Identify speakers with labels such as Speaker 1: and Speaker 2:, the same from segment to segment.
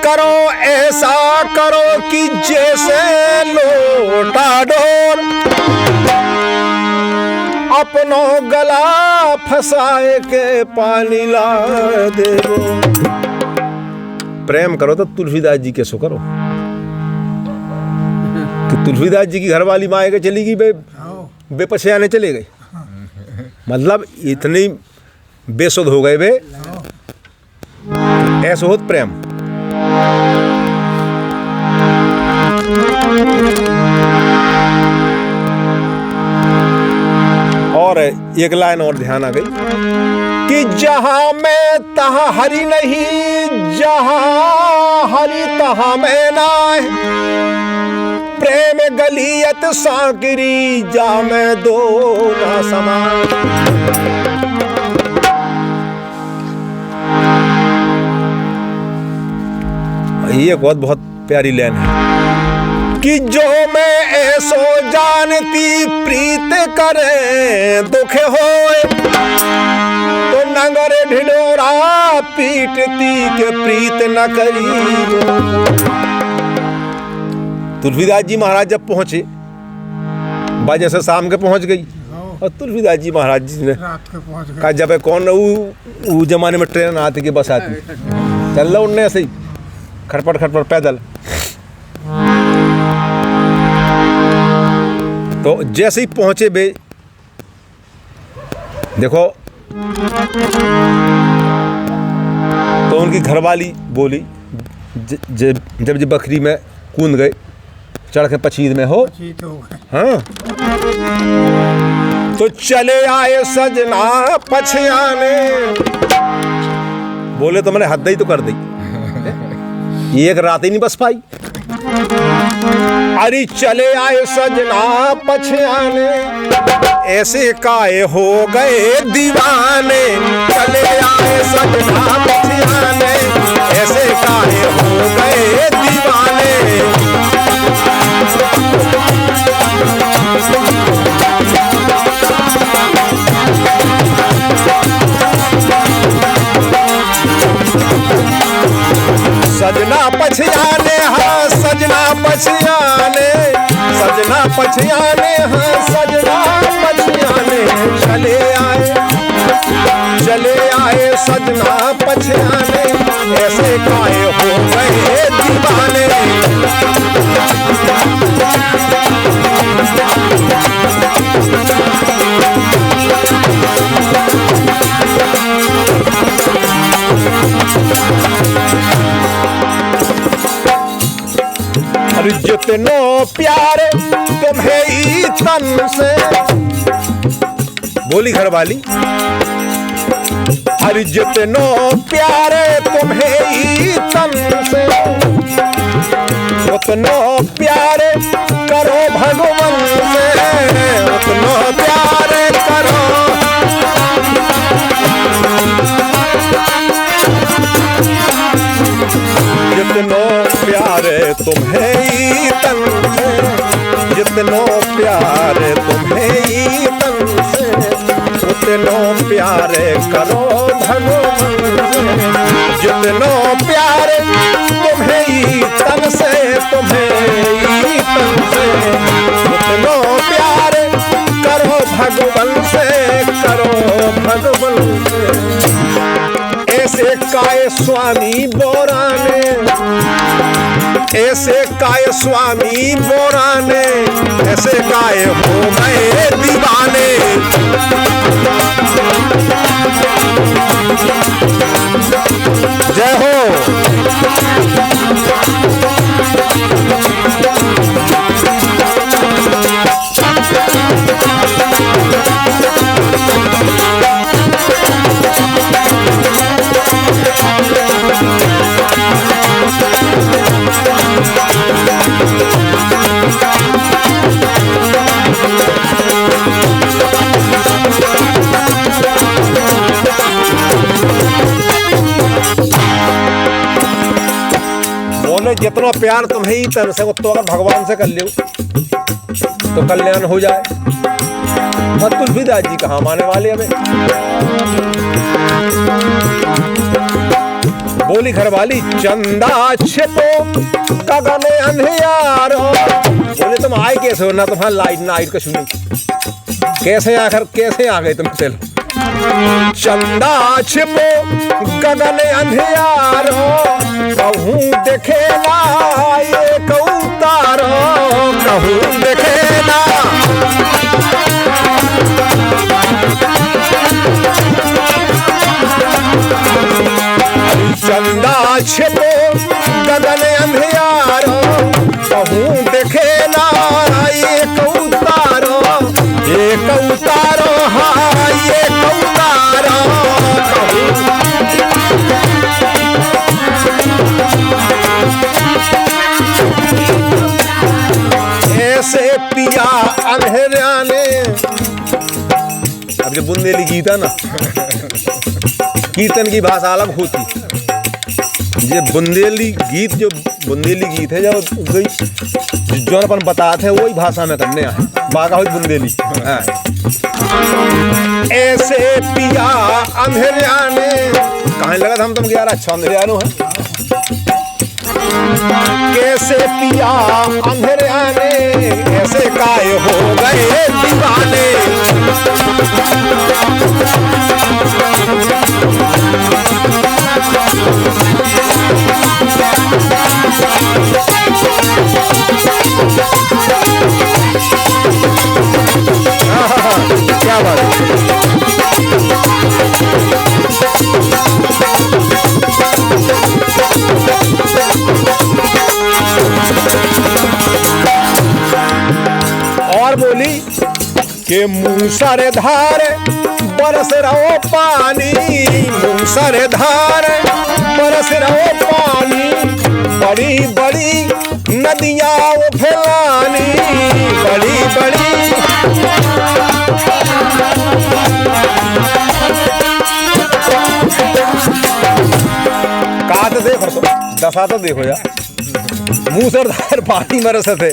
Speaker 1: करो ऐसा करो कि जैसे लोटा डोर, अपनो गला फसाए के पानी ला देवो। प्रेम करो तो तुलसीदास जी के सो करो कि तुलसीदास जी की घरवाली माए के चली गई, बेपसे आने चले गए, मतलब इतनी बेसुध हो गए वे, ऐसा होत प्रेम। और एक लाइन और ध्यान आ गई कि जहां मैं तहां हरि नहीं, जहां हरि तहां मैं नाय, प्रेम गलियत सांकरी जा मैं दो ना समा। ये बहुत प्यारी लाइन है कि जो मैं ऐसो जानती प्रीत करे दुख होए, तो नगर ढिढोरा पीटती के प्रीत न करी। तुलसीदास जी महाराज जब पहुंचे, बाजे से शाम के पहुंच गई, और तुलसीदास जी महाराज जी ने कहा जब कौन वो जमाने में ट्रेन आती कि बस आती, चल लो उनने ऐसे ही खटपट पैदल। तो जैसे ही पहुंचे बे, देखो तो उनकी घरवाली बोली, जब बकरी में कूद गए, चढ़ के पचीद में हो, हाँ, तो चले आए सजना पछयाने। बोले तो मैंने हद ही तो कर दी, एक रात ही नहीं बस पाई। अरे चले आए सजना पछयाने, ऐसे काहे हो गए दीवाने। चले आए सजना पछयाने, ऐसे काहे हो गए दीवाने। सजना पछयाने, हाँ सजना पछयाने, सजना पछयाने, हाँ सजना पछयाने। चले आए सजना पछयाने, ऐसे काहे हो गए दीवाने। अरे जितनो प्यार तुम्हें ई तन से, बोली घरवाली, अरे जितनो प्यार तुम्हें ई तन से, उतनो प्यार करो भगवान से, उतनो प्यार करो। जितनो प्यार तुम्हें ई तन से, जितनो प्यार तुम्हें ई तन से, उतनो प्यार करो भगवान से। जितनो प्यार तुम्हें ई तन से, तुम्हें ई तन से, उतनो प्यार करो भगवान से, करो भगवान से। ऐसे काय स्वामी बोराने, ऐसे काय स्वामी बोराने, ऐसे काय हो गए दीवाने। जय हो। जितना प्यार तुम्हें ही तन से, तो अगर भगवान से कर लो तो कल्याण हो जाए। और तुलसीदास जी कहाँ माने वाले हमें। बोली घरवाली चंदा छिपो गगन अंधियारो। बोले तुम आए कैसे हो, ना तुम्हारा लाइट नाइट का सुनी, कैसे आ गए तुम? चलो चंदा छिपो गगन अंधियारो, कहूँ देखेला एक उतारो, कहूँ देखेला। चंदा छिपो गगन अंधियारो, कहूँ देखेला एक उतारो, एक उतारो हाँ एक उतारो, ऐसे पिया अंधेरा ने। अब जो बुंदेली गीत है ना, कीर्तन की भाषा अलग होती, ये बुंदेली गीत जो बुंदेली गीत है जो अपन बताते हैं वही भाषा में करने आए, बागा हुई बुंदेली। ऐसे पिया अंधेरा ने, कहाँ लगा था हम तुम 11 अच्छा अंधेरा है। कैसे पिया अंधेरा ने, ऐसे काहे हो गए दीवाने। क्या बात है। और बोली कि मूसर धार बरस रहो पानी, मूसर धार बरस रहो पानी, बड़ी बड़ी नदियाँ उफलानी, बड़ी बड़ी। कहा तो देखो, तो दशा तो देखो यार, मूसरधार पानी बरसत है,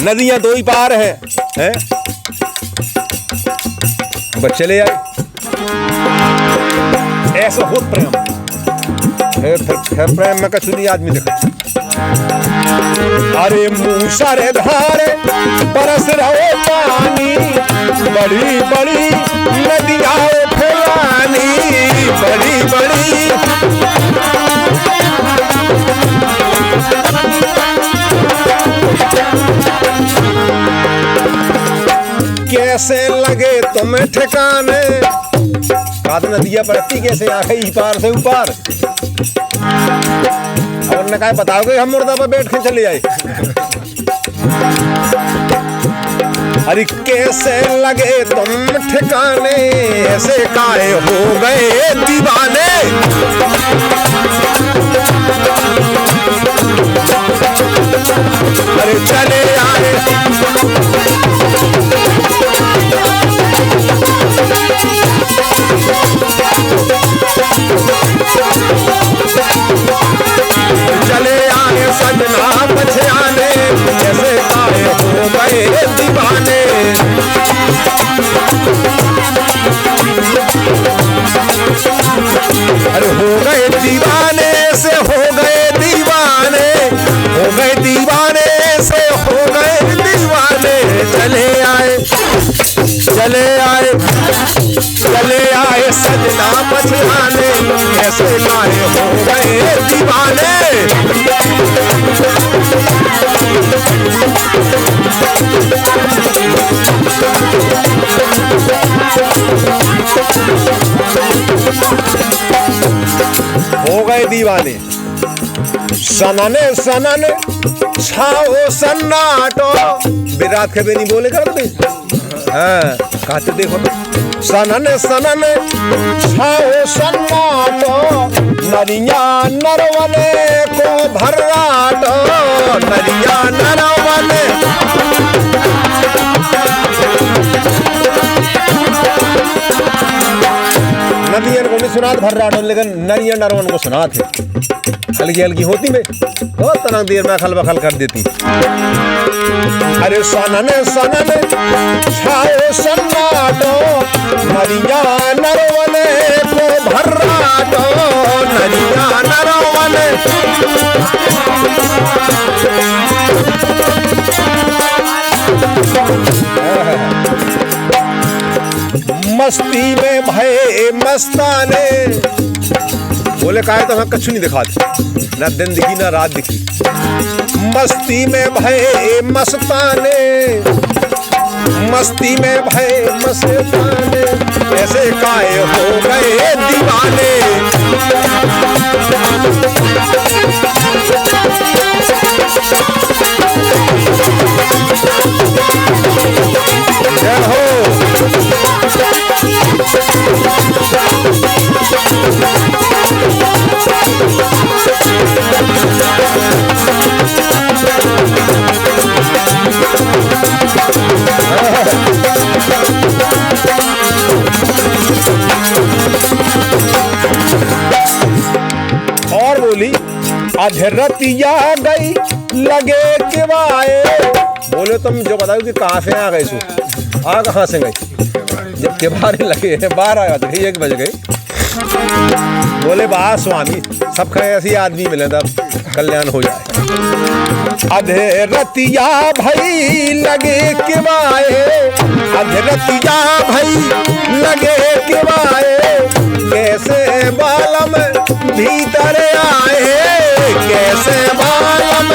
Speaker 1: नदियां दो ही पार हैं, बस चले आए। ऐसा हो प्रेम, फिर प्रेम में कछु नहीं आदमी देखा। अरे मूसरधार बरस रहो पानी, बड़ी बड़ी नदियां उफलानी, बड़ी बड़ी। कैसे लगे तुम्हें ठिकाने, काद नदियाँ पड़ती कैसे आखे इस पार से ऊपर। और न कहा बताओगे हम मुर्दा पर बैठ के चले आए। अरे कैसे लगे तुम ठिकाने, ऐसे काहे हो गए दीवाने। अरे चले आए चले आए सजना पछयाने, ऐसे काहे हो गए दीवाने। अरे हो गए दीवाने से हो गए दीवाने, हो गए दीवाने से हो गए दीवाने। चले आए चले आए चले आए सजना पछयाने, ऐसे काहे हो गए दीवाने। हो गए दीवाने। सनने सनन छाओ सन्नाटो, विराट के भी नहीं बोले कर दे। हाँ कहते देखो तो सनन सनन छाओ सन्नाटो, नरिया नरवने को भर्राटो, नरिया नरवने। नदियन को नहीं सुना भर्राटो, लेकिन नरिया नरवन को सुना थे। हल्की हल्की होती में बहुत तना देर में खल बखल कर देती। अरे सनन सनन छाओ सन्नाटो, नरिया नरवने को भर्राटो, नरिया नरवने। दीवाने। मस्ती में भय मस्ताने। बोले काहे तो हमें कछु नहीं दिखाते, ना दिन दिखी ना रात दिखी। मस्ती में भय मस्ताने, मस्ती में भय मस्ताने, ऐसे काहे हो गए दीवाने। जय हो। और बोली अधरतिया गई लगे के वाए। बोले तुम जो बताओ कि कहाँ से आ गए सो, आ कहाँ से गए? जब के बारे लगे 12 बजे 1 बज गए। बोले वाह स्वामी, सब कहे ऐसी आदमी मिले तब कल्याण हो जाए। अधरतिया भई लगे के वाए, अधरतिया भई लगे के वाए, कैसे बालम भीतर आए, कैसे बालम।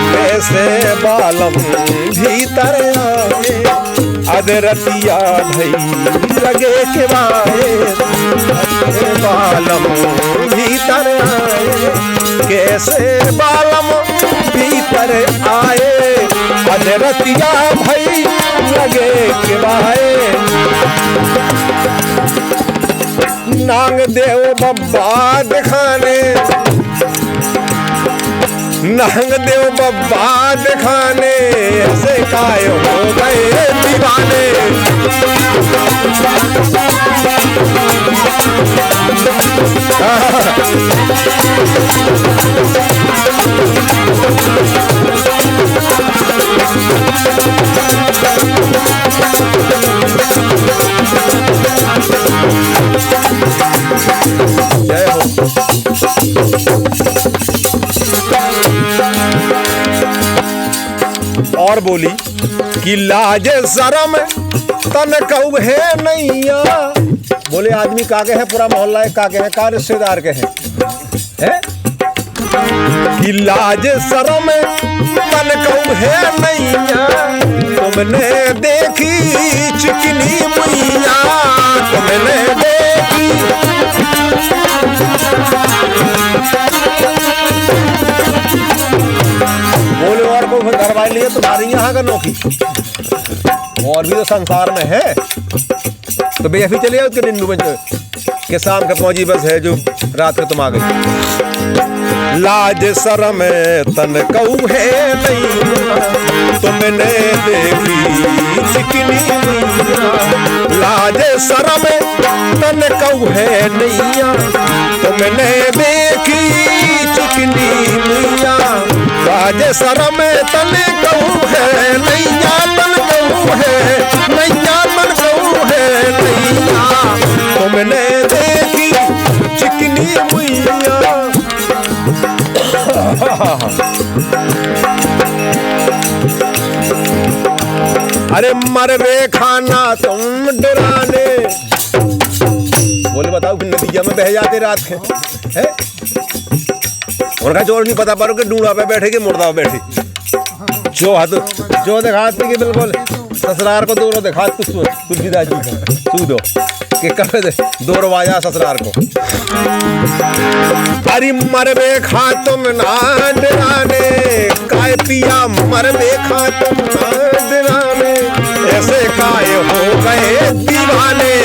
Speaker 1: कैसे बालम भीतर आए, अधरतिया भई लगे के वाए, कैसे बालम भीतर आए, कैसे बालम भीतर आए, अधरतिया भई लगे के वाए। नांग देव बब्बा दिखाने, नांग देव बब्बा दिखाने, ऐसे काय हो गए दीवाने। जय हो। और बोली कि लाज शरम तन कहू है नैया। बोले आदमी कागे हैं, पूरा मोहल्ला है कागे हैं, का रिश्तेदार के हैं है? कि लाज शरम तन कहू है नैया, तुमने देखी चिकनी मुइया, तुमने देखी। बोले और को घर वाले लिए तुम्हारी यहाँ का नौकी और भी तो संसार में है, तो बेफी चले उसके निन्नू में के शाम का पहुंची बस है जो रात को तुम आ गई। लाज शरम तन कहू है नहीं, तुमने देखी चिकनी मैया, लाज शरम तन कहू है नैया, तुमने देखी चिकनी मैया, लाज शरम तन कहू है नैया, तन कहू है नैया, तन कहू है नैया, तुमने देखी चिकनी मैया। अरे मरबे खाना तुम डराने। बोले बताओ कि नदिया में बह जाते रात के है? उनका जोर नहीं पता पारो कि डूंगा पे बैठे कि मुर्दा पे बैठे। जो दिखाती कि बिल्कुल ससुरार को दोनों दिखा तुलसीदास जी को दो कि कब दो वाजा ससुरार को। अरे मरबे खा तुम ना डराने, काय पिया मरबे खा तुम ना डराने, ऐसे काय हो गए दीवाने।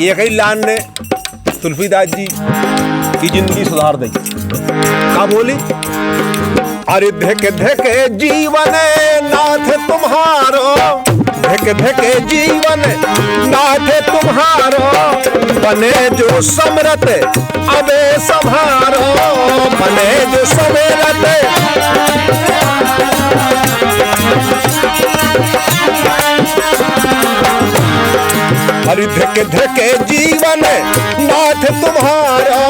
Speaker 1: एक ही लाइन ने तुलसीदास जी की जिंदगी सुधार दी। क्या बोली? अरे धके धके जीवन नाथ तुम्हारो, धके धके जीवन नाथ तुम्हारो, बने जो समरत अबे संहारो, बने जो समरत। हरि धके धके जीवन नाथ तुम्हारा,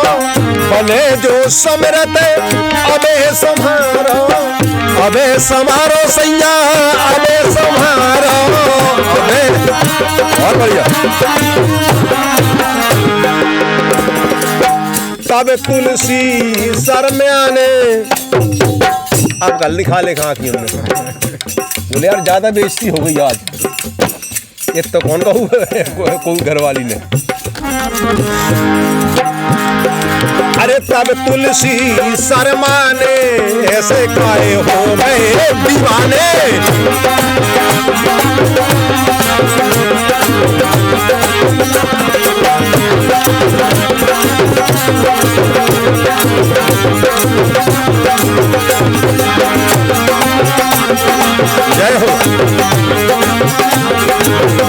Speaker 1: बने जो समरत अबे संहारो, अबे संहारो सैया अबे संहारो, अबे। और बढ़िया। तब तुलसी सर में आने, अब गल लिखा लेखा की हमने, बोले यार ज्यादा बेइज्जती हो गई आज, ये तो कौन कहूँ कोई घरवाली ने। अरे तब तुलसी शर्माने, ऐसे काहे हो गए दीवाने। जय हो।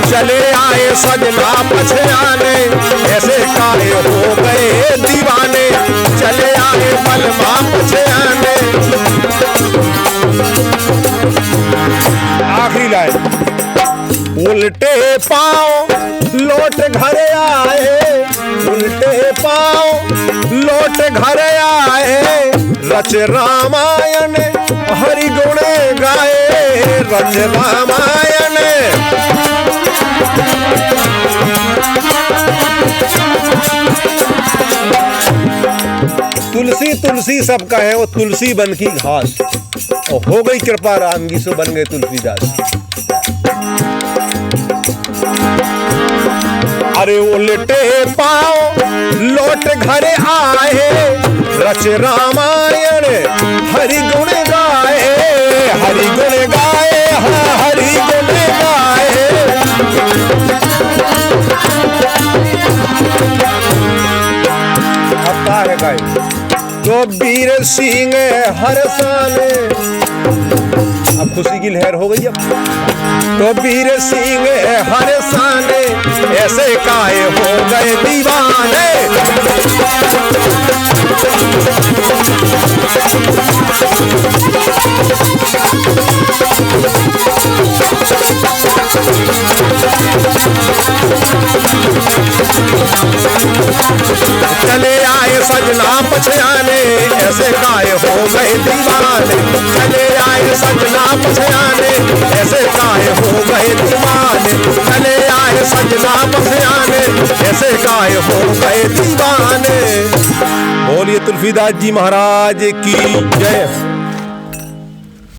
Speaker 1: चले आए सजना पछयाने, ऐसे काहे हो गए दीवाने, चले आए बलमा पछयाने। आखिरी लाइन। उल्टे पांव लौट घर आए, उल्टे पांव लौट घर आए, रच रामायण हरि गुण गाए, रच रामायण। तुलसी तुलसी सब कहे, वो तुलसी बन की घास, और हो गई कृपा राम की, सो बन गए तुलसीदास। अरे उल्टे पांव लौट घर आए, रच रामायण हरि गुण गाए, हरि गुण गाए, हाँ हरि गुण गाए। अब क्या है गाय? तो वीर सिंह हरसाने, अब खुशी की लहर हो गई। अब तो वीर सिंह हरसाने, ऐसे काहे हो गए दीवाने। चले आए सजना पछयाने, ऐसे काहे हो गए दीवाने, चले आए सजना पछयाने, ऐसे काहे हो गए दीवाने, चले आए सजना पछयाने, ऐसे काहे हो गए दीवाने। बोलिए तुलसीदास जी महाराज की जय।